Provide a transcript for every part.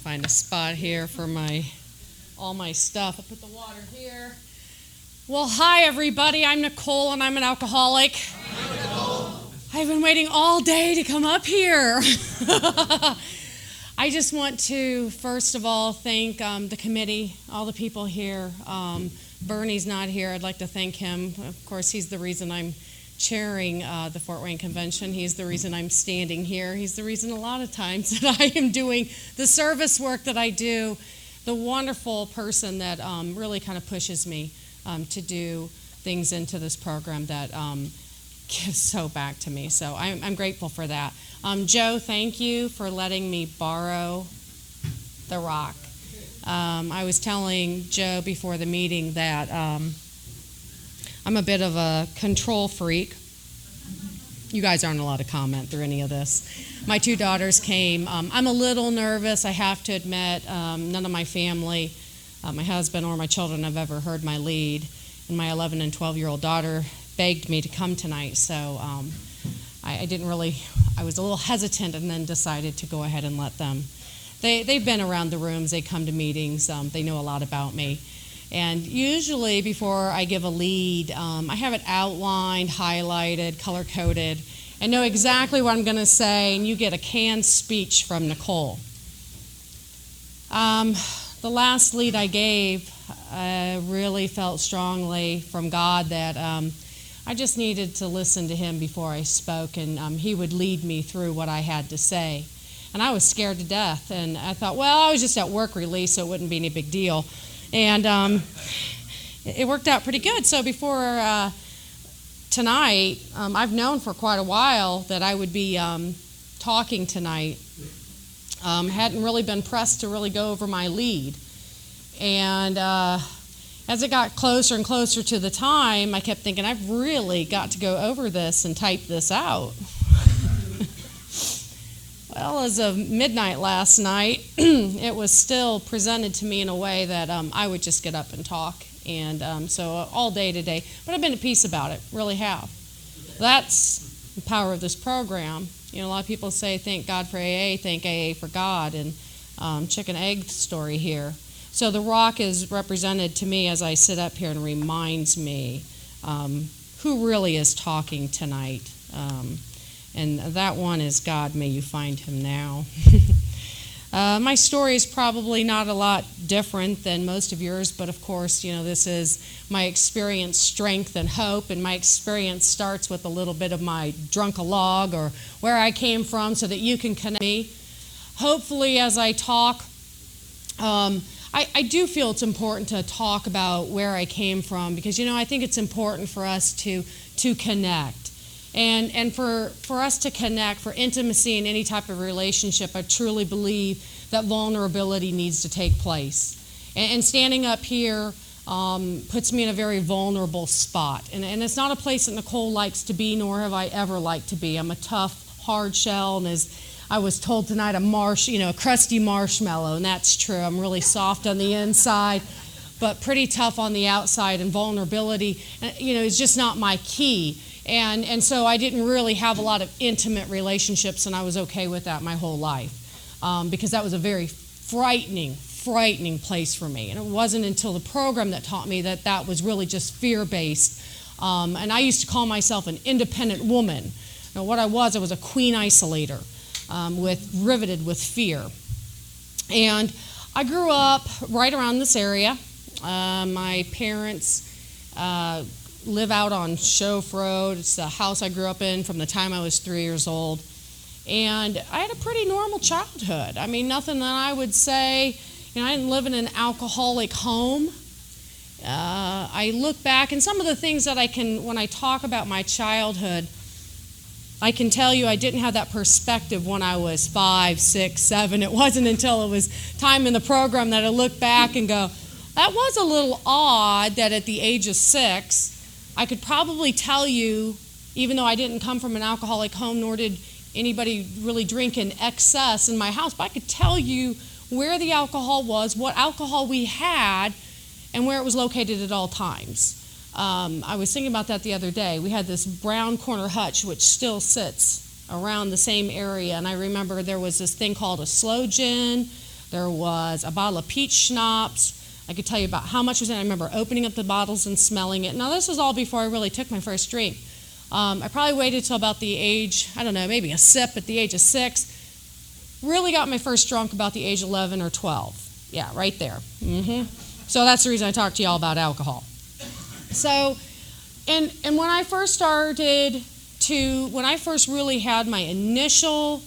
find a spot here for all my stuff. I'll put the water here. Well, hi everybody. I'm Nichole and I'm an alcoholic. Hi, Nichole. I've been waiting all day to come up here. I just want to, first of all, thank the committee, all the people here. Bernie's not here. I'd like to thank him. Of course, he's the reason I'm chairing the Fort Wayne Convention. He's the reason I'm standing here. He's the reason a lot of times that I am doing the service work that I do. The wonderful person that really kind of pushes me to do things into this program that gives so back to me. So I'm grateful for that. Joe, thank you for letting me borrow the rock. I was telling Joe before the meeting that I'm a bit of a control freak. You guys aren't allowed to comment through any of this. My two daughters came. I'm a little nervous, I have to admit. None of my family, my husband or my children have ever heard my lead. And my 11 and 12-year-old daughter begged me to come tonight. So I was a little hesitant and then decided to go ahead and let them. They've been around the rooms, they come to meetings, they know a lot about me. And usually before I give a lead, I have it outlined, highlighted, color-coded, and know exactly what I'm going to say, and you get a canned speech from Nichole. The last lead I gave, I really felt strongly from God that I just needed to listen to him before I spoke, and he would lead me through what I had to say. And I was scared to death, and I thought, well, I was just at work release, so it wouldn't be any big deal. And it worked out pretty good. So before tonight, I've known for quite a while that I would be talking tonight. Hadn't really been pressed to really go over my lead. And as it got closer and closer to the time, I kept thinking, I've really got to go over this and type this out. Well, as of midnight last night, it was still presented to me in a way that I would just get up and talk. And so all day today. But I've been at peace about it, really have. That's the power of this program. You know, a lot of people say, thank God for AA, thank AA for God, and chicken egg story here. So the rock is represented to me as I sit up here and reminds me who really is talking tonight. And that one is God, may you find him now. My story is probably not a lot different than most of yours, but of course, you know, this is my experience, strength, and hope, and my experience starts with a little bit of my drunk-a-log or where I came from so that you can connect me. Hopefully, as I talk, I do feel it's important to talk about where I came from because, you know, I think it's important for us to connect. And for us to connect, for intimacy in any type of relationship, I truly believe that vulnerability needs to take place. And standing up here puts me in a very vulnerable spot. And it's not a place that Nichole likes to be, nor have I ever liked to be. I'm a tough, hard shell, and as I was told tonight, a crusty marshmallow, and that's true. I'm really soft on the inside, but pretty tough on the outside, and vulnerability, you know, is just not my key. And so I didn't really have a lot of intimate relationships, and I was okay with that my whole life because that was a very frightening place for me. And it wasn't until the program that taught me that that was really just fear-based. And I used to call myself an independent woman. Now, what I was a queen isolator, riveted with fear. And I grew up right around this area. My parents live out on Shove Road. It's the house I grew up in from the time I was 3 years old. And I had a pretty normal childhood. I mean, nothing that I would say, you know, I didn't live in an alcoholic home. I look back, and some of the things that when I talk about my childhood, I can tell you I didn't have that perspective when I was 5, 6, 7. It wasn't until it was time in the program that I look back and go, that was a little odd that at the age of 6, I could probably tell you, even though I didn't come from an alcoholic home, nor did anybody really drink in excess in my house, but I could tell you where the alcohol was, what alcohol we had, and where it was located at all times. I was thinking about that the other day. We had this brown corner hutch, which still sits around the same area, and I remember there was this thing called a sloe gin, There was a bottle of peach schnapps. I could tell you about how much was in it. I remember opening up the bottles and smelling it. Now, this was all before I really took my first drink. I probably waited till about the age, I don't know, maybe a sip at the age of 6. Really got my first drunk about the age 11 or 12. Yeah, right there. So that's the reason I talked to y'all about alcohol. So, and when I first when I first really had my initial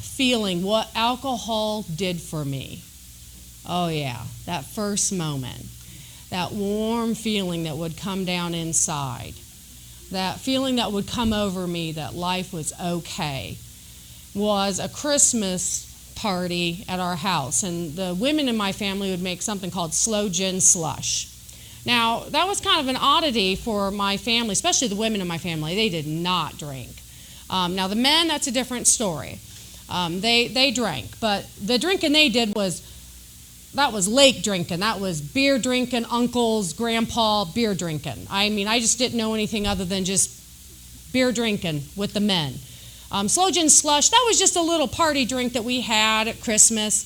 feeling what alcohol did for me, oh yeah, that first moment, that warm feeling that would come down inside, that feeling that would come over me that life was okay, was a Christmas party at our house. And the women in my family would make something called sloe gin slush. Now, that was kind of an oddity for my family, especially the women in my family. They did not drink. Now, the men, that's a different story. They drank, but the drinking they did was lake drinking. That was beer drinking, uncles, grandpa, beer drinking. I mean, I just didn't know anything other than just beer drinking with the men. Sloe gin slush, that was just a little party drink that we had at Christmas.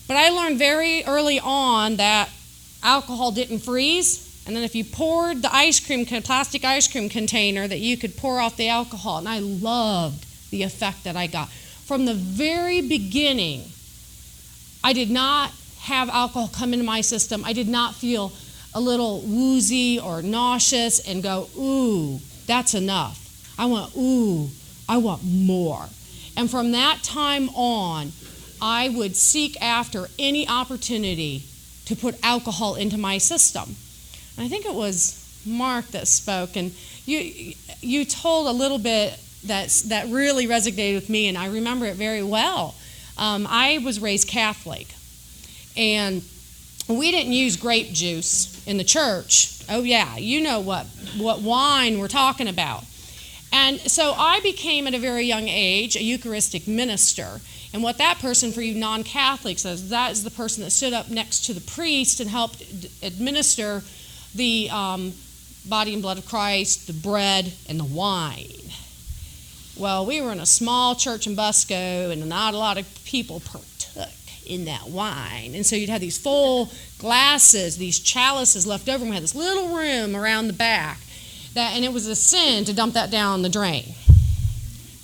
But I learned very early on that alcohol didn't freeze. And then if you poured the plastic ice cream container, that you could pour off the alcohol. And I loved the effect that I got. From the very beginning, I did not have alcohol come into my system. I did not feel a little woozy or nauseous and go, ooh, that's enough. I want more. And from that time on, I would seek after any opportunity to put alcohol into my system. And I think it was Mark that spoke, and you told a little bit that really resonated with me, and I remember it very well. I was raised Catholic, and we didn't use grape juice in the church. Oh yeah, you know what wine we're talking about. And so I became at a very young age a Eucharistic minister. And what that person, for you non-Catholics, is that is the person that stood up next to the priest and helped administer the body and blood of Christ, the bread, and the wine. Well, we were in a small church in Busco, and not a lot of people partook in that wine. And so you'd have these full glasses, these chalices left over, and we had this little room around the back. And it was a sin to dump that down the drain.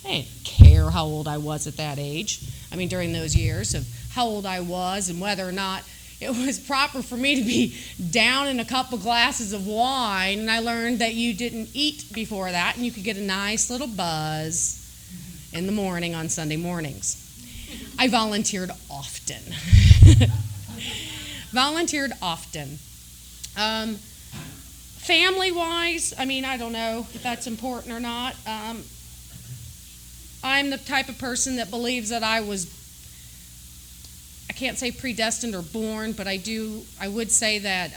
I didn't care how old I was at that age. I mean, during those years of how old I was and whether or not it was proper for me to be down in a couple glasses of wine. And I learned that you didn't eat before that, and you could get a nice little buzz in the morning on Sunday mornings. I volunteered often. Family-wise, I mean, I don't know if that's important or not. I'm the type of person that believes that I can't say predestined or born, but I would say that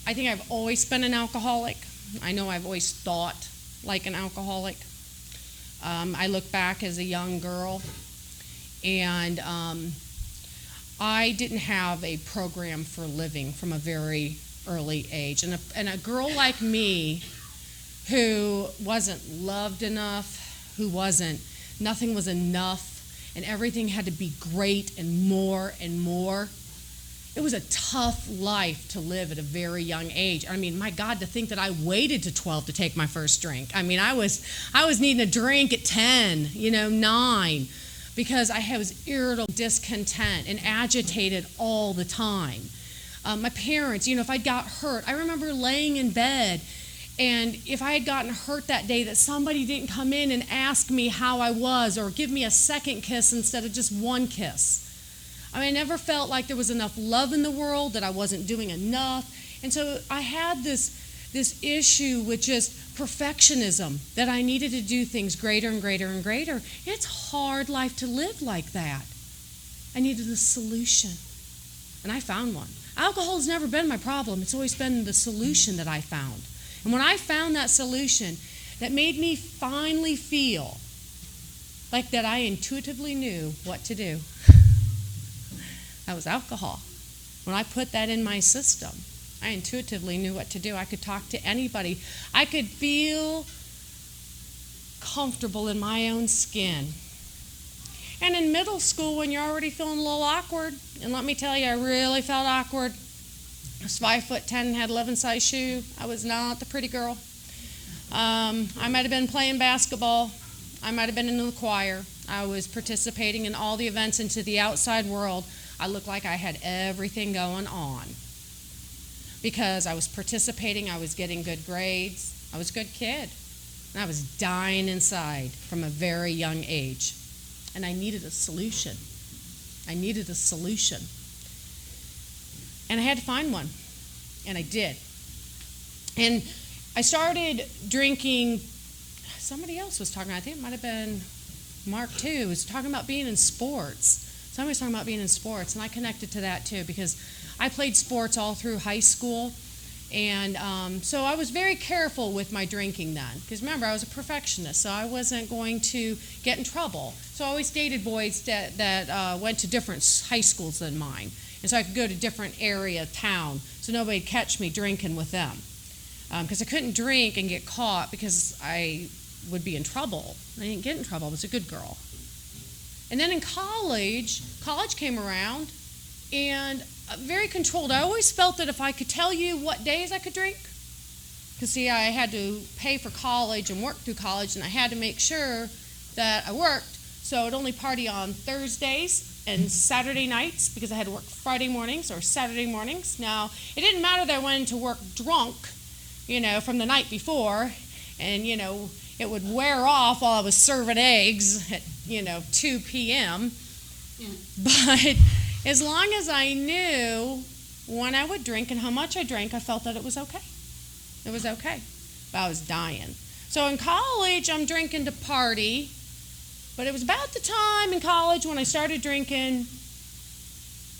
I think I've always been an alcoholic. I know I've always thought like an alcoholic. I look back as a young girl, and I didn't have a program for living from a very early age. And a girl like me who wasn't loved enough, nothing was enough, and everything had to be great and more and more. It was a tough life to live at a very young age. I mean, my God, to think that I waited to 12 to take my first drink. I mean, I was needing a drink at 10, 9. Because I was irritable, discontent, and agitated all the time. My parents, if I got hurt, I remember laying in bed, and if I had gotten hurt that day, that somebody didn't come in and ask me how I was or give me a second kiss instead of just one kiss. I never felt like there was enough love in the world, that I wasn't doing enough. And so I had this issue with just perfectionism, that I needed to do things greater and greater and greater. It's hard life to live like that. I needed a solution, and I found one. Alcohol has never been my problem. It's always been the solution that I found. And when I found that solution, that made me finally feel like that I intuitively knew what to do. That was alcohol. When I put that in my system, I intuitively knew what to do. I could talk to anybody. I could feel comfortable in my own skin And in middle school, when you're already feeling a little awkward, and let me tell you, I really felt awkward. I was 5'10", had 11 size shoe. I was not the pretty girl. I might have been playing basketball. I might have been in the choir. I was participating in all the events into the outside world. I looked like I had everything going on because I was participating. I was getting good grades. I was a good kid. And I was dying inside from a very young age. And I needed a solution. I needed a solution. And I had to find one. And I did. And I started drinking. Somebody else was talking, I think it might have been Mark too, was talking about being in sports. Somebody was talking about being in sports, and I connected to that too because I played sports all through high school. And so I was very careful with my drinking then. Because remember, I was a perfectionist, so I wasn't going to get in trouble. So I always dated boys that went to different high schools than mine. And so I could go to different area, town, so nobody would catch me drinking with them. Because I couldn't drink and get caught because I would be in trouble. I didn't get in trouble. I was a good girl. And then in college came around, and very controlled. I always felt that if I could tell you what days I could drink, because see, I had to pay for college and work through college, and I had to make sure that I worked, so I'd only party on Thursdays and Saturday nights because I had to work Friday mornings or Saturday mornings. Now, it didn't matter that I went into work drunk, from the night before, and, it would wear off while I was serving eggs at, 2 p.m., but as long as I knew when I would drink and how much I drank, I felt that it was okay. It was okay. But I was dying. So in college, I'm drinking to party. But it was about the time in college when I started drinking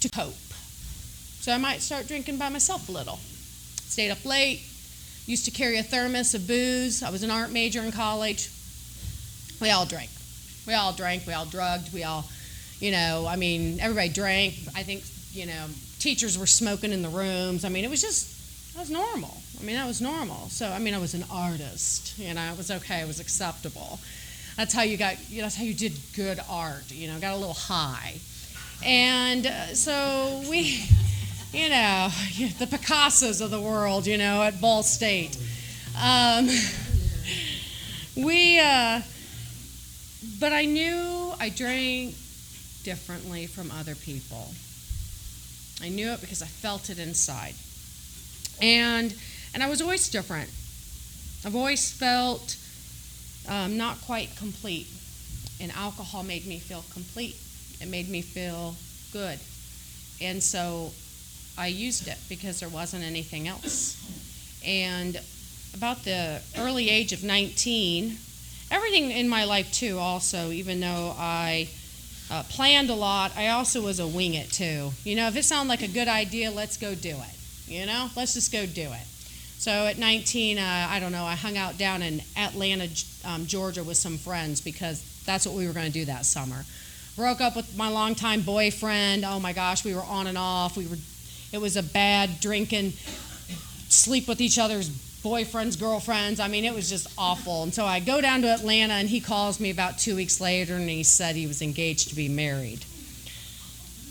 to cope. So I might start drinking by myself a little. Stayed up late. Used to carry a thermos of booze. I was an art major in college. We all drank. We all drugged. We all... everybody drank. I think, teachers were smoking in the rooms. That was normal. That was normal. So, I was an artist. It was okay. It was acceptable. That's how you did good art. Got a little high. And so we, the Picassos of the world, at Ball State. But I knew I drank differently from other people. I knew it because I felt it inside. And I was always different. I've always felt not quite complete. And alcohol made me feel complete. It made me feel good. And so I used it because there wasn't anything else. And about the early age of 19, everything in my life too also, even though I planned a lot, I also was a wing it too. If it sounded like a good idea, let's go do it. Let's just go do it. So at 19, I hung out down in Atlanta, Georgia with some friends because that's what we were going to do that summer. Broke up with my longtime boyfriend. Oh my gosh, we were on and off. It was a bad drinking, sleep with each other's boyfriends, girlfriends. It was just awful. And so I go down to Atlanta, and he calls me about 2 weeks later, and he said he was engaged to be married.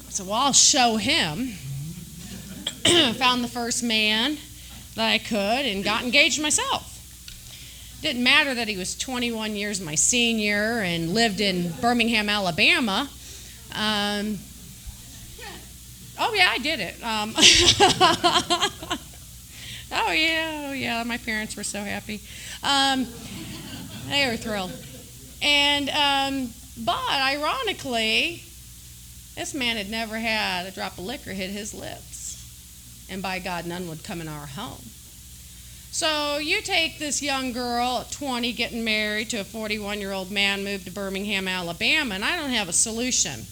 I said, well, I'll show him. Found the first man that I could and got engaged myself. Didn't matter that he was 21 years my senior and lived in Birmingham, Alabama. Oh, yeah, I did it. Oh, yeah, my parents were so happy. They were thrilled. But ironically, this man had never had a drop of liquor hit his lips. And by God, none would come in our home. So you take this young girl at 20 getting married to a 41-year-old man, moved to Birmingham, Alabama, and I don't have a solution.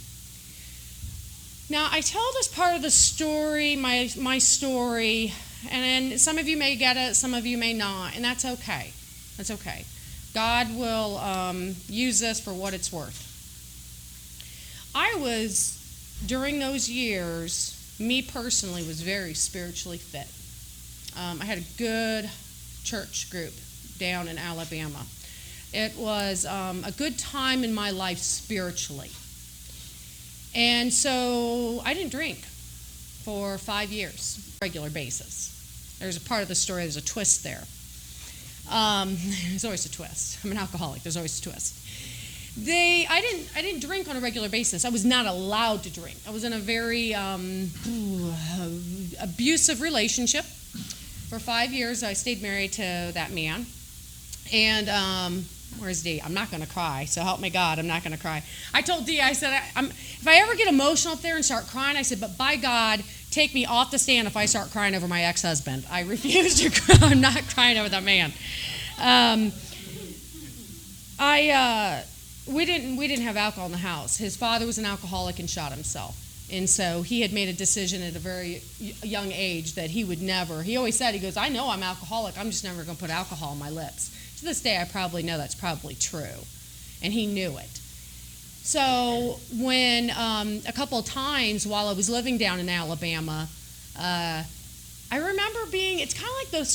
Now, I tell this part of the story, my story, and some of you may get it, some of you may not, and that's okay. That's okay. God will use this for what it's worth. During those years, me personally was very spiritually fit. I had a good church group down in Alabama. It was a good time in my life spiritually. And so I didn't drink for 5 years, regular basis. There's a part of the story, there's a twist there. There's always a twist. I'm an alcoholic, there's always a twist. I didn't drink on a regular basis. I was not allowed to drink. I was in a very abusive relationship for 5 years. I stayed married to that man. And where's Dee? I'm not going to cry, so help me God, I'm not going to cry. I told Dee, I said, if I ever get emotional up there and start crying, I said, but by God, take me off the stand if I start crying over my ex-husband. I refuse to cry. I'm not crying over that man. We didn't have alcohol in the house. His father was an alcoholic and shot himself. And so he had made a decision at a very young age that he would never, he always said, he goes, I know I'm alcoholic, I'm just never going to put alcohol on my lips. To this day, I probably know that's probably true. And he knew it. So when a couple of times while I was living down in Alabama, I remember it's kind of like a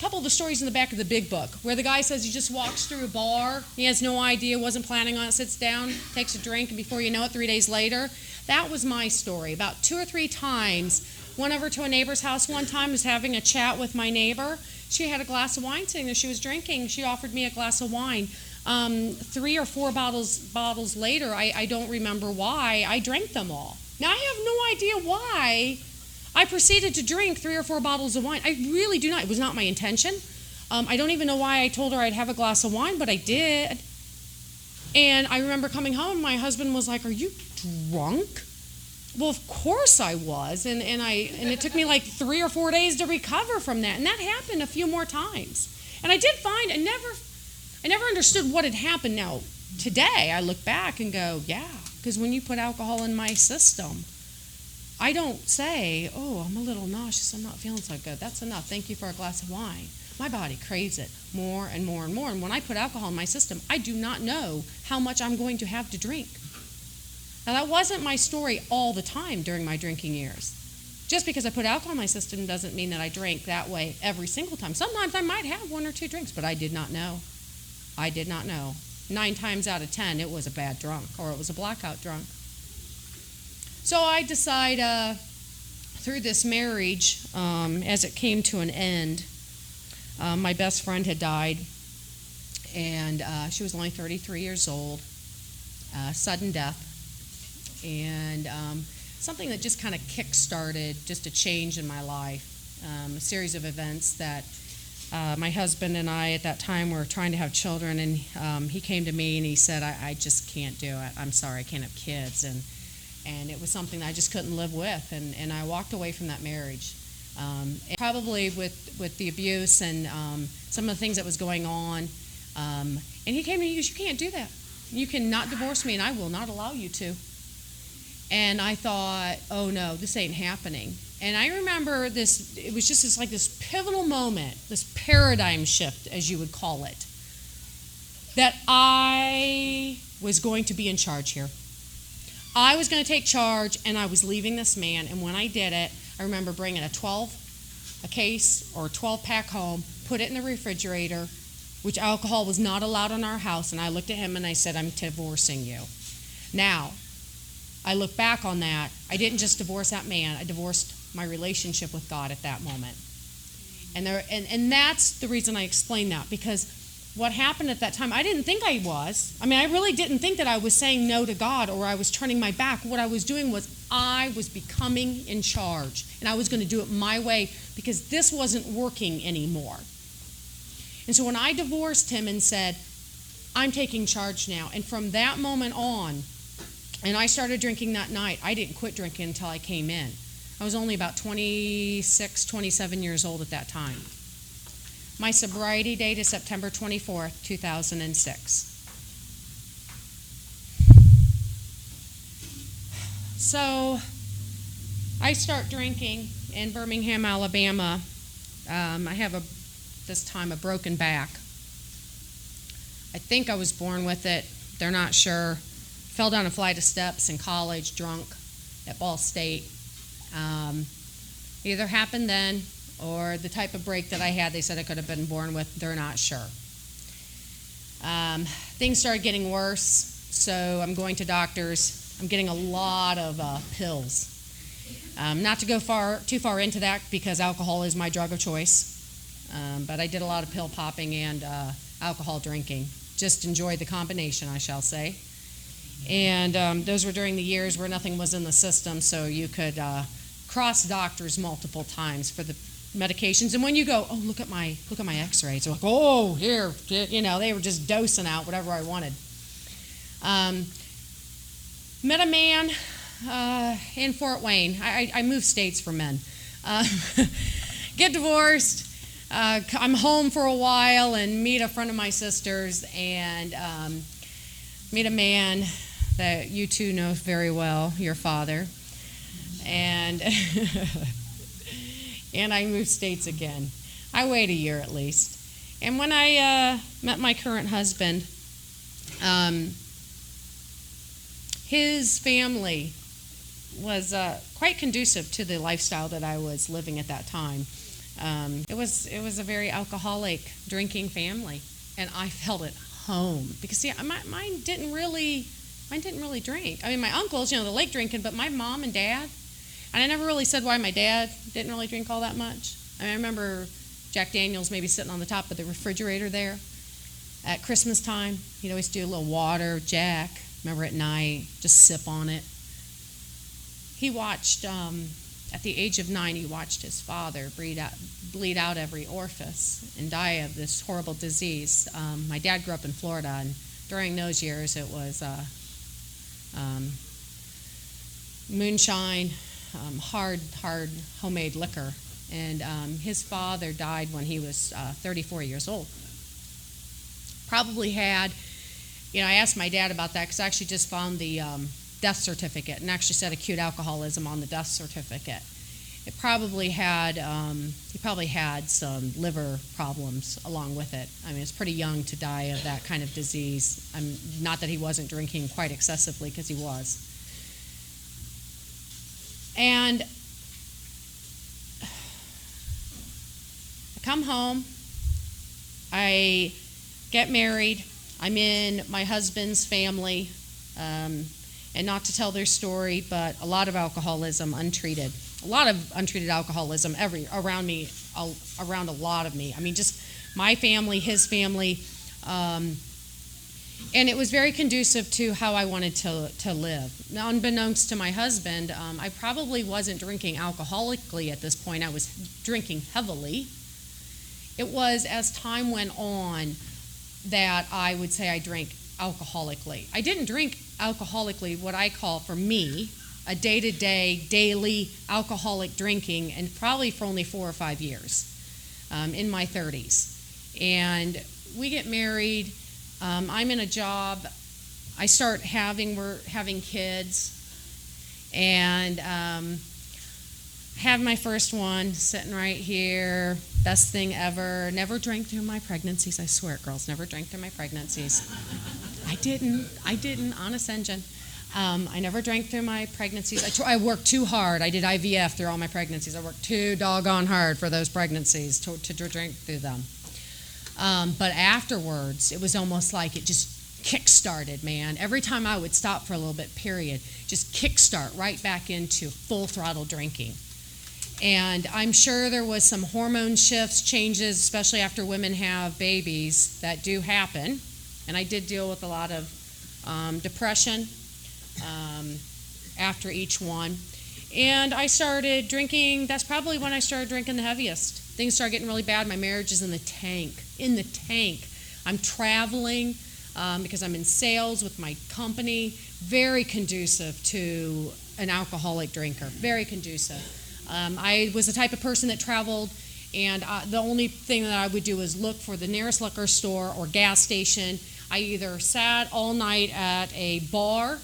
couple of the stories in the back of the big book, where the guy says he just walks through a bar, he has no idea, wasn't planning on it, sits down, takes a drink, and before you know it, 3 days later. That was my story. About 2 or 3 times, went over to a neighbor's house one time, was having a chat with my neighbor. She had a glass of wine sitting there. She was drinking. She offered me a glass of wine. 3 or 4 bottles later, I don't remember why, I drank them all. Now, I have no idea why I proceeded to drink 3 or 4 bottles of wine. I really do not. It was not my intention. I don't even know why I told her I'd have a glass of wine, but I did. And I remember coming home, my husband was like, are you drunk? Well, of course I was. And it took me like 3 or 4 days to recover from that. And that happened a few more times. And I did find, I never understood what had happened. Now, today, I look back and go, yeah, because when you put alcohol in my system, I don't say, oh, I'm a little nauseous, I'm not feeling so good. That's enough. Thank you for a glass of wine. My body craves it more and more and more. And when I put alcohol in my system, I do not know how much I'm going to have to drink. Now, that wasn't my story all the time during my drinking years. Just because I put alcohol in my system doesn't mean that I drank that way every single time. Sometimes I might have 1 or 2 drinks, but I did not know. I did not know. 9 times out of 10, it was a bad drunk, or it was a blackout drunk. So I decide through this marriage, as it came to an end, my best friend had died, and she was only 33 years old, sudden death, and something that just kind of kick-started just a change in my life, a series of events that my husband and I at that time were trying to have children, and he came to me and he said, I just can't do it. I'm sorry, I can't have kids. And it was something that I just couldn't live with, and I walked away from that marriage. And probably with the abuse and some of the things that was going on. And he came to me, he goes, you can't do that. You cannot divorce me, and I will not allow you to. And I thought, oh no, this ain't happening. And I remember this, it was just this pivotal moment, this paradigm shift, as you would call it, that I was going to be in charge here. I was going to take charge, and I was leaving this man, and when I did it, I remember bringing a case or a 12-pack home, put it in the refrigerator, which alcohol was not allowed in our house, and I looked at him and I said, I'm divorcing you. Now, I look back on that, I didn't just divorce that man, I divorced my relationship with God at that moment. And that's the reason I explain that, because what happened at that time, I didn't think I was. I mean, I really didn't think that I was saying no to God or I was turning my back. What I was doing was I was becoming in charge, and I was going to do it my way because this wasn't working anymore. And so when I divorced him and said, I'm taking charge now, and from that moment on, and I started drinking that night, I didn't quit drinking until I came in. I was only about 26, 27 years old at that time. My sobriety date is September 24th, 2006. So I start drinking in Birmingham, Alabama. I have this time a broken back. I think I was born with it. They're not sure. Fell down a flight of steps in college, drunk at Ball State. Either happened then, or the type of break that I had, they said I could have been born with. They're not sure. Things started getting worse, so I'm going to doctors. I'm getting a lot of pills. Not to go too far into that because alcohol is my drug of choice, but I did a lot of pill popping and alcohol drinking. Just enjoyed the combination, I shall say. And those were during the years where nothing was in the system, so you could cross doctors multiple times for the medications. And when you go, oh, look at my X-rays, they're like, oh, here, they were just dosing out whatever I wanted. Met a man in Fort Wayne. I moved states for men. Get divorced. I'm home for a while and meet a friend of my sister's and meet a man that you two know very well, your father. And and I moved states again. I wait a year at least. And when I met my current husband, his family was quite conducive to the lifestyle that I was living at that time. It was a very alcoholic, drinking family, and I felt at home because see, mine didn't really drink. I mean, my uncles, the lake drinking, but my mom and dad, and I never really said why my dad didn't really drink all that much. I mean, I remember Jack Daniels maybe sitting on the top of the refrigerator there at Christmas time. He'd always do a little water, Jack. Remember at night, just sip on it. He watched, at the age of 9, he watched his father bleed out every orifice and die of this horrible disease. My dad grew up in Florida, and during those years it was moonshine, hard homemade liquor. And his father died when he was 34 years old. Probably had, I asked my dad about that because I actually just found the death certificate and actually said acute alcoholism on the death certificate. It probably had, he probably had some liver problems along with it. I mean, it's pretty young to die of that kind of disease. Not that he wasn't drinking quite excessively, because he was. And I come home, I get married, I'm in my husband's family, and not to tell their story, but a lot of alcoholism untreated. A lot of untreated alcoholism around me, around a lot of me. I mean, just my family, his family, and it was very conducive to how I wanted to live. Now, unbeknownst to my husband, I probably wasn't drinking alcoholically at this point. I was drinking heavily. It was as time went on that I would say I drank alcoholically. I didn't drink alcoholically, what I call, for me, a day-to-day, daily alcoholic drinking, and probably for only 4 or 5 years, in my 30s. And we get married. I'm in a job. I start we're having kids, and have my first one sitting right here. Best thing ever. Never drank through my pregnancies. I swear it, girls. Never drank through my pregnancies. I didn't. Honest engine. I never drank through my pregnancies. I worked too hard. I did IVF through all my pregnancies. I worked too doggone hard for those pregnancies to drink through them. But afterwards, it was almost like it just kick-started, man. Every time I would stop for a little bit, period, just kick-start right back into full-throttle drinking. And I'm sure there was some hormone shifts, changes, especially after women have babies, that do happen. And I did deal with a lot of depression after each one. And I started drinking. That's probably when I started drinking the heaviest. Things started getting really bad. My marriage is in the tank. I'm traveling because I'm in sales with my company. Very conducive to an alcoholic drinker. Very conducive. I was the type of person that traveled, and the only thing that I would do is look for the nearest liquor store or gas station. I either sat all night at a bar,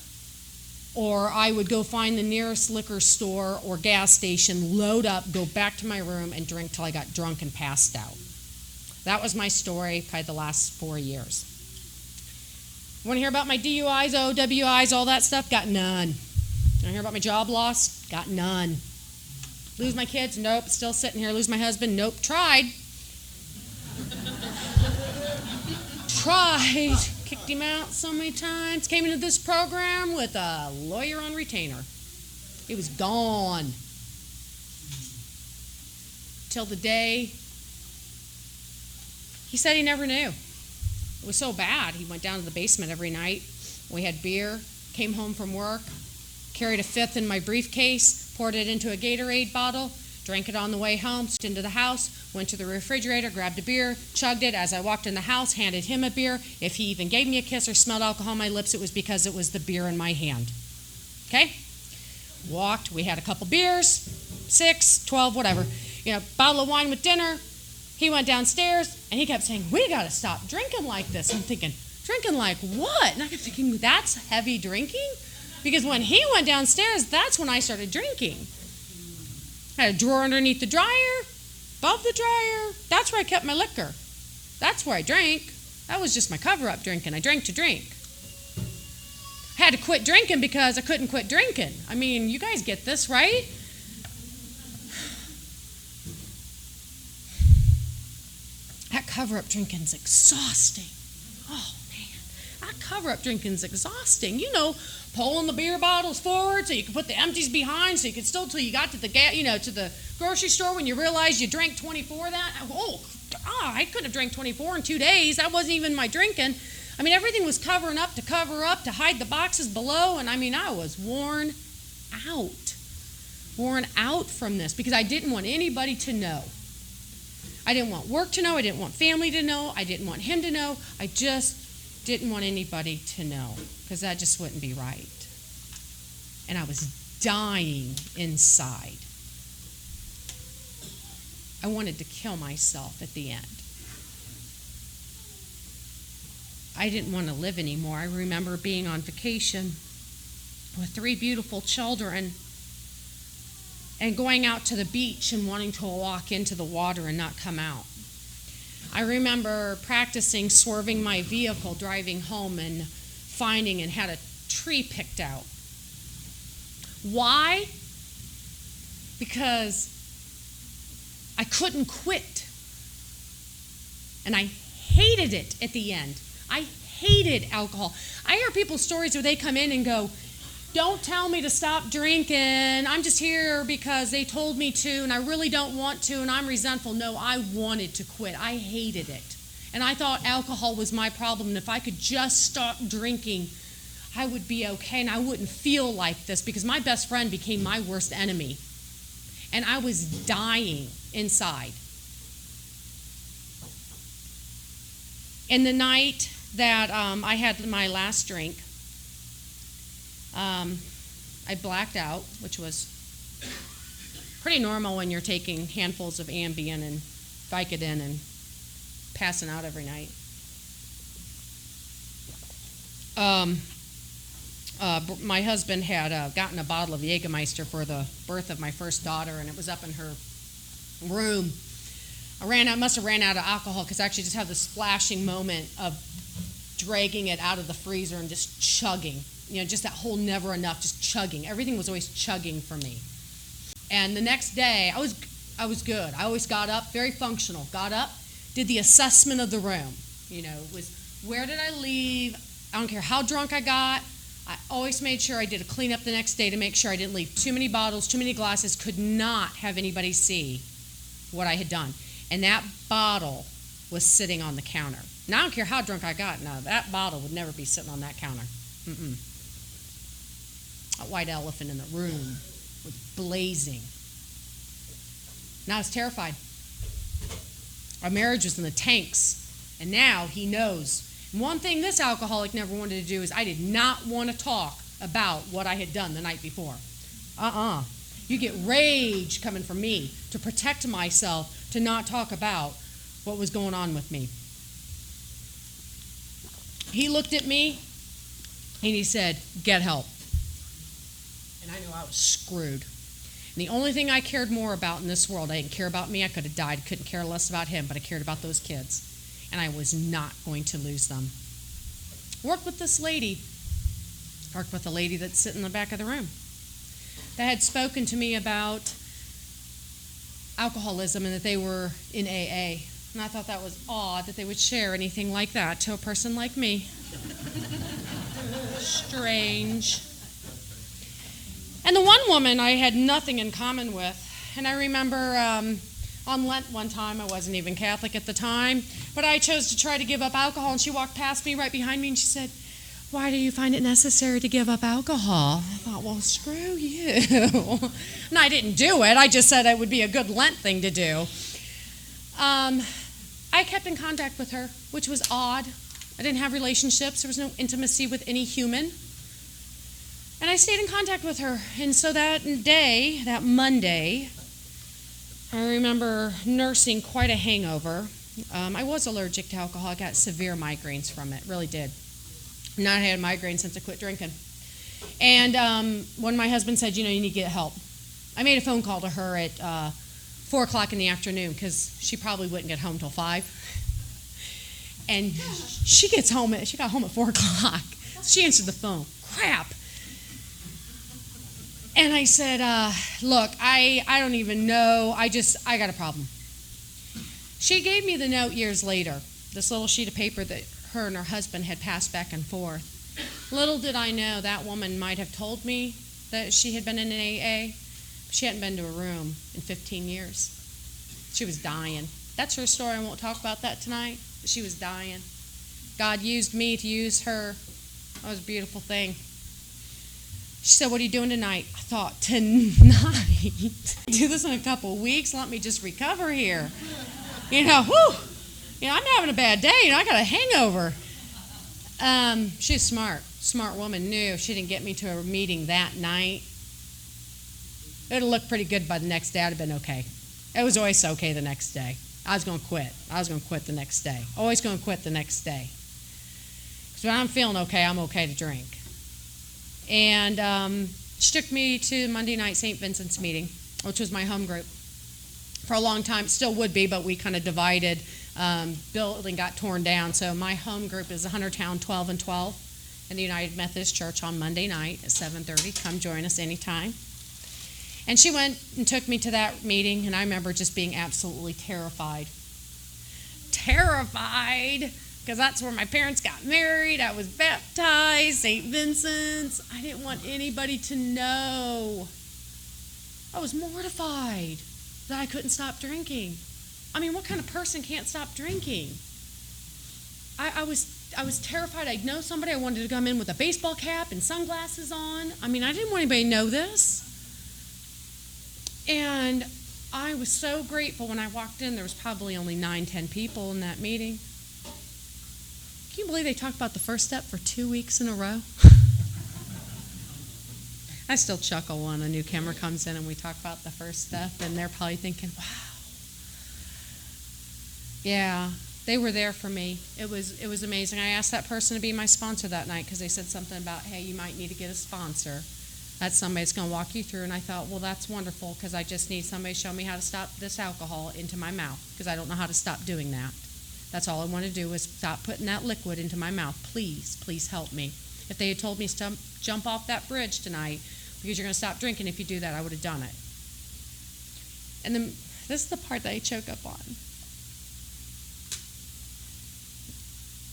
or I would go find the nearest liquor store or gas station, load up, go back to my room, and drink till I got drunk and passed out. That was my story probably the last 4 years. Want to hear about my DUIs, OWIs, all that stuff? Got none. Want to hear about my job loss? Got none. Lose my kids? Nope. Still sitting here. Lose my husband? Nope. Tried. kicked him out so many times. Came into this program with a lawyer on retainer. He was gone. Till the day he said he never knew. It was so bad. He went down to the basement every night. We had beer, came home from work, carried a fifth in my briefcase, poured it into a Gatorade bottle, drank it on the way home, into the house, went to the refrigerator, grabbed a beer, chugged it. As I walked in the house, handed him a beer. If he even gave me a kiss or smelled alcohol on my lips, it was because it was the beer in my hand. Okay? Walked. We had a couple beers, 6, 12, whatever. Bottle of wine with dinner. He went downstairs, and he kept saying, we got to stop drinking like this. I'm thinking, drinking like what? And I'm thinking, that's heavy drinking? Because when he went downstairs, that's when I started drinking. I had a drawer underneath the dryer, above the dryer. That's where I kept my liquor. That's where I drank. That was just my cover-up drinking. I drank to drink. I had to quit drinking because I couldn't quit drinking. I mean, you guys get this, right? That cover-up drinking's exhausting. Oh, man. That cover-up drinking's exhausting. Pulling the beer bottles forward so you could put the empties behind so you could still, till you got to the to the grocery store when you realized you drank 24 I couldn't have drank 24 in 2 days. That wasn't even my drinking. I mean, everything was covering up to cover up, to hide the boxes below, and I mean, I was worn out from this because I didn't want anybody to know. I didn't want work to know. I didn't want family to know. I didn't want him to know. I just didn't want anybody to know because that just wouldn't be right. And I was dying inside. I wanted to kill myself at the end. I didn't want to live anymore. I remember being on vacation with 3 beautiful children and going out to the beach and wanting to walk into the water and not come out. I remember practicing swerving my vehicle, driving home and finding and had a tree picked out. Why? Because I couldn't quit. And I hated it at the end. I hated alcohol. I hear people's stories where they come in and go, don't tell me to stop drinking. I'm just here because they told me to, and I really don't want to, and I'm resentful. No, I wanted to quit. I hated it. And I thought alcohol was my problem, and if I could just stop drinking, I would be okay, and I wouldn't feel like this, because my best friend became my worst enemy. And I was dying inside. And the night that I had my last drink, I blacked out, which was pretty normal when you're taking handfuls of Ambien and Vicodin and passing out every night. My husband had gotten a bottle of Jägermeister for the birth of my first daughter, and it was up in her room. Must have ran out of alcohol because I actually just had this splashing moment of dragging it out of the freezer and just chugging. Just that whole never enough, just chugging. Everything was always chugging for me. And the next day, I was good. I always got up, very functional. Got up, did the assessment of the room. It was, where did I leave? I don't care how drunk I got. I always made sure I did a cleanup the next day to make sure I didn't leave too many bottles, too many glasses, could not have anybody see what I had done. And that bottle was sitting on the counter. Now, I don't care how drunk I got. Now, that bottle would never be sitting on that counter. A white elephant in the room was blazing. Now I was terrified. Our marriage was in the tanks, and now he knows. And one thing this alcoholic never wanted to do is I did not want to talk about what I had done the night before. You get rage coming from me to protect myself, to not talk about what was going on with me. He looked at me, and he said, get help. And I knew I was screwed. And the only thing I cared more about in this world, I didn't care about me, I could have died, couldn't care less about him, but I cared about those kids. And I was not going to lose them. Worked with this lady. Worked with a lady that's sitting in the back of the room that had spoken to me about alcoholism and that they were in AA. And I thought that was odd that they would share anything like that to a person like me. Strange. And the one woman I had nothing in common with. And I remember on Lent one time, I wasn't even Catholic at the time, but I chose to try to give up alcohol, and she walked past me right behind me and she said, "Why do you find it necessary to give up alcohol?" I thought, well, screw you. And I didn't do it. I just said it would be a good Lent thing to do. I kept in contact with her, which was odd. I didn't have relationships. There was no intimacy with any human. And I stayed in contact with her. And so that day, that Monday, I remember nursing quite a hangover. I was allergic to alcohol. I got severe migraines from it, really did. Not had migraines since I quit drinking. And when my husband said, you need to get help, I made a phone call to her at 4 o'clock in the afternoon because she probably wouldn't get home till 5. And she got home at 4 o'clock. She answered the phone. Crap. And I said, look, I don't even know. I got a problem. She gave me the note years later, this little sheet of paper that her and her husband had passed back and forth. Little did I know that woman might have told me that she had been in an AA. She hadn't been to a room in 15 years. She was dying. That's her story. I won't talk about that tonight. She was dying. God used me to use her. That was a beautiful thing. She said, "What are you doing tonight?" I thought, tonight? Do this in a couple of weeks. Let me just recover here. I'm having a bad day. I got a hangover. She's smart woman. Knew if she didn't get me to a meeting that night, it'll look pretty good by the next day. I'd have been okay. It was always okay the next day. I was going to quit. I was going to quit the next day. Always going to quit the next day. Because when I'm feeling okay, I'm okay to drink. And she took me to Monday night St. Vincent's meeting, which was my home group. For a long time, it still would be, but we kind of divided. Building got torn down. So my home group is Huntertown 12 and 12 in the United Methodist Church on Monday night at 7:30. Come join us anytime. And she went and took me to that meeting, and I remember just being absolutely terrified. Terrified, because that's where my parents got married. I was baptized, St. Vincent's. I didn't want anybody to know. I was mortified that I couldn't stop drinking. I mean, what kind of person can't stop drinking? I was terrified. I'd know somebody. I wanted to come in with a baseball cap and sunglasses on. I mean, I didn't want anybody to know this. And I was so grateful when I walked in. There was probably only 9-10 people in that meeting. Can you believe they talked about the first step for 2 weeks in a row? I still chuckle when a newcomer comes in and we talk about the first step, and they're probably thinking, wow. Yeah, they were there for me. It was amazing. I asked that person to be my sponsor that night because they said something about, hey, you might need to get a sponsor. That's somebody that's going to walk you through. And I thought, well, that's wonderful because I just need somebody to show me how to stop this alcohol into my mouth because I don't know how to stop doing that. That's all I want to do is stop putting that liquid into my mouth. Please help me. If they had told me to jump off that bridge tonight because you're going to stop drinking if you do that, I would have done it. And then this is the part that I choke up on.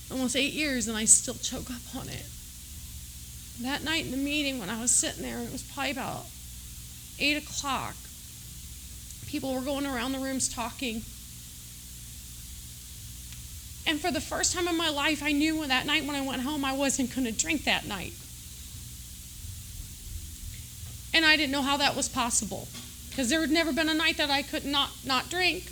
Almost 8 years and I still choke up on it. That night in the meeting when I was sitting there, it was probably about 8 o'clock. People were going around the rooms talking. And for the first time in my life, I knew that night when I went home, I wasn't going to drink that night. And I didn't know how that was possible because there had never been a night that I could not drink.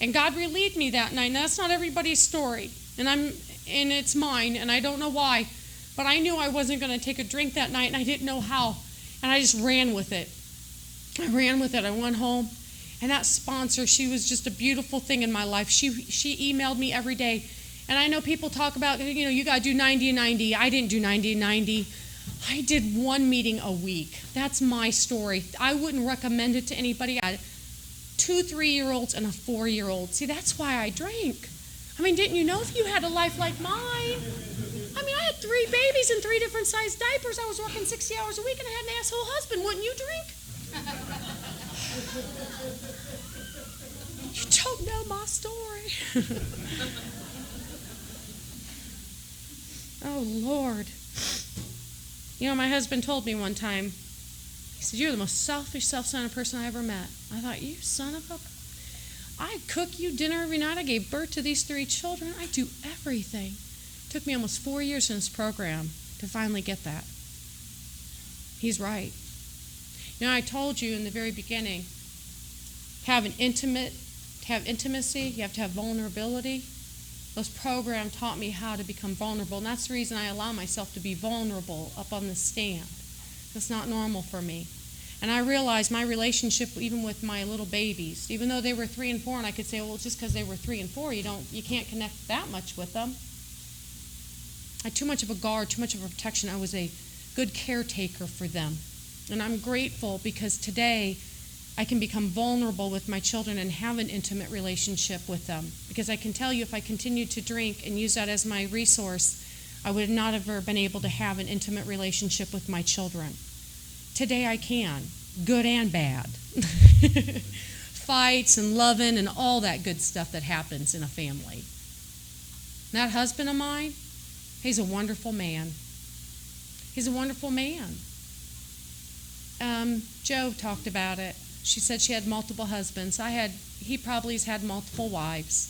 And God relieved me that night. Now, that's not everybody's story, and it's mine, and I don't know why. But I knew I wasn't going to take a drink that night, and I didn't know how. And I just ran with it. I went home, and that sponsor, she was just a beautiful thing in my life. She emailed me every day. And I know people talk about, you got to do 90 and 90. I didn't do 90 and 90. I did one meeting a week. That's my story. I wouldn't recommend it to anybody. I had 2 3-year-olds and a 4-year-old. See, that's why I drank. I mean, didn't you know if you had a life like mine? I mean, I had 3 babies in 3 different size diapers. I was working 60 hours a week, and I had an asshole husband. Wouldn't you drink? You don't know my story. Oh, Lord. You know, my husband told me one time, he said, "You're the most selfish, self-centered person I ever met." I thought, you son of a... I cook you dinner every night. I gave birth to these 3 children. I do everything. It took me almost 4 years in this program to finally get that. He's right. You know, I told you in the very beginning, to have intimacy, you have to have vulnerability. Those programs taught me how to become vulnerable, and that's the reason I allow myself to be vulnerable up on the stand. That's not normal for me. And I realized my relationship, even with my little babies, even though they were 3 and 4, and I could say, well, just because they were 3 and 4, you can't connect that much with them. I had too much of a guard, too much of a protection. I was a good caretaker for them. And I'm grateful because today I can become vulnerable with my children and have an intimate relationship with them. Because I can tell you, if I continued to drink and use that as my resource, I would not have ever been able to have an intimate relationship with my children. Today I can, good and bad. Fights and loving and all that good stuff that happens in a family. That husband of mine, he's a wonderful man. He's a wonderful man. Jo talked about it. She said she had multiple husbands. He probably has had multiple wives.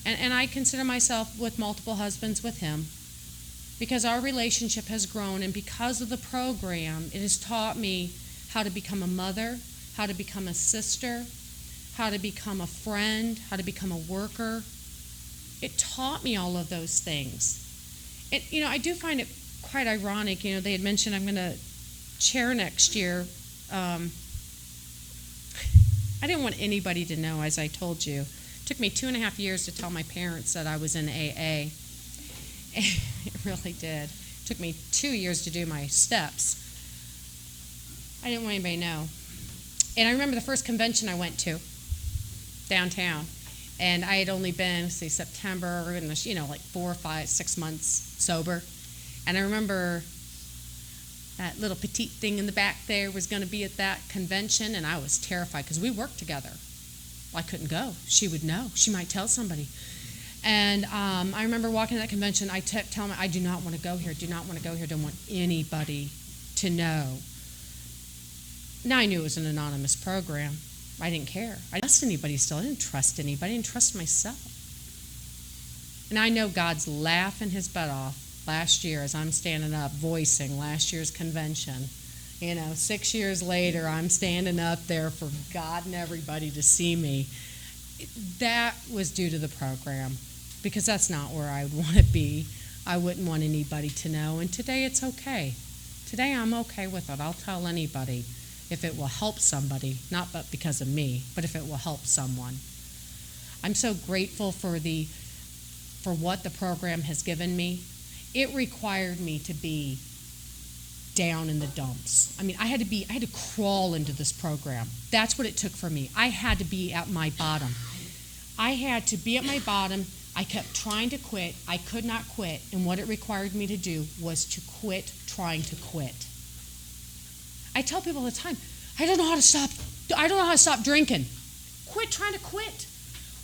And I consider myself with multiple husbands with him. Because our relationship has grown, and because of the program, it has taught me how to become a mother, how to become a sister, how to become a friend, how to become a worker. It taught me all of those things. And, you know, I do find it quite ironic. You know, they had mentioned I'm going to chair next year. I didn't want anybody to know, as I told you. It took me 2.5 years to tell my parents that I was in AA. It really did. It took me 2 years to do my steps. I didn't want anybody to know. And I remember the first convention I went to downtown. And I had only been, say, September, like 4, 5, 6 months sober. And I remember that little petite thing in the back there was going to be at that convention, and I was terrified because we worked together. Well, I couldn't go. She would know. She might tell somebody. And I remember walking to that convention. I kept telling her, I do not want to go here. Do not want to go here. Don't want anybody to know. Now I knew it was an anonymous program. I didn't care. I didn't trust anybody still. I didn't trust anybody. I didn't trust myself. And I know God's laughing his butt off last year as I'm standing up voicing last year's convention. 6 years later, I'm standing up there for God and everybody to see me. That was due to the program, because that's not where I would want to be. I wouldn't want anybody to know. And today it's okay. Today I'm okay with it. I'll tell anybody if it will help somebody, not but because of me, but if it will help someone. I'm so grateful for what the program has given me. It required me to be down in the dumps. I mean, I had to crawl into this program. That's what it took for me. I had to be at my bottom. I had to be at my bottom. I kept trying to quit. I could not quit. And what it required me to do was to quit trying to quit. I tell people all the time, I don't know how to stop drinking. Quit trying to quit.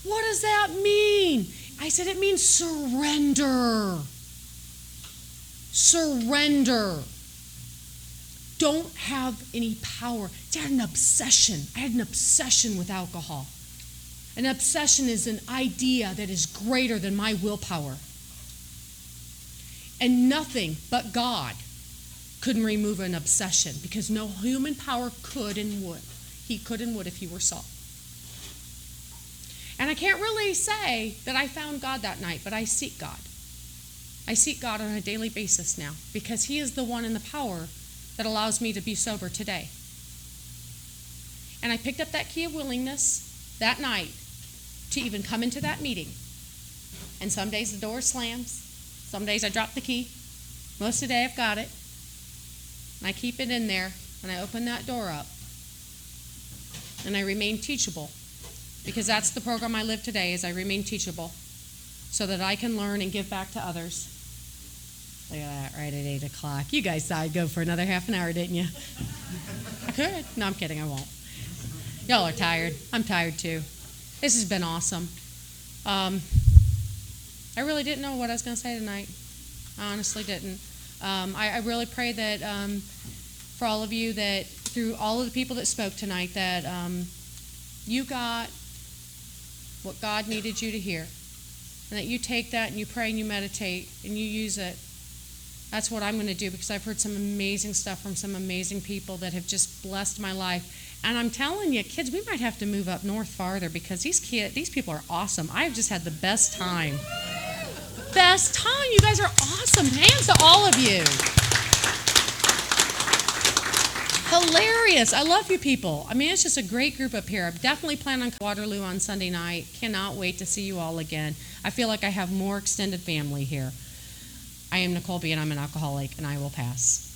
What does that mean? I said, it means surrender. Surrender. Don't have any power. I had an obsession. I had an obsession with alcohol. An obsession is an idea that is greater than my willpower. And nothing but God couldn't remove an obsession, because no human power could and would. He could and would if he were sought. And I can't really say that I found God that night, but I seek God. I seek God on a daily basis now, because he is the one in the power that allows me to be sober today. And I picked up that key of willingness that night to even come into that meeting. And some days the door slams. Some days I drop the key. Most of the day I've got it. And I keep it in there, and I open that door up. And I remain teachable, because that's the program I live today, is I remain teachable so that I can learn and give back to others. Look at that, right at 8 o'clock. You guys thought I'd go for another half an hour, didn't you? I could. No, I'm kidding, I won't. Y'all are tired. I'm tired too. This has been awesome. I really didn't know what I was going to say tonight. I honestly didn't. I really pray that for all of you, that through all of the people that spoke tonight, that you got what God needed you to hear, and that you take that and you pray and you meditate and you use it. That's what I'm going to do, because I've heard some amazing stuff from some amazing people that have just blessed my life. And I'm telling you, kids, we might have to move up north farther, because these people are awesome. I've just had the best time. Best time. You guys are awesome. Hands to all of you. Hilarious. I love you people. I mean, it's just a great group up here. I definitely plan on Waterloo on Sunday night. Cannot wait to see you all again. I feel like I have more extended family here. I am Nichole B, and I'm an alcoholic, and I will pass.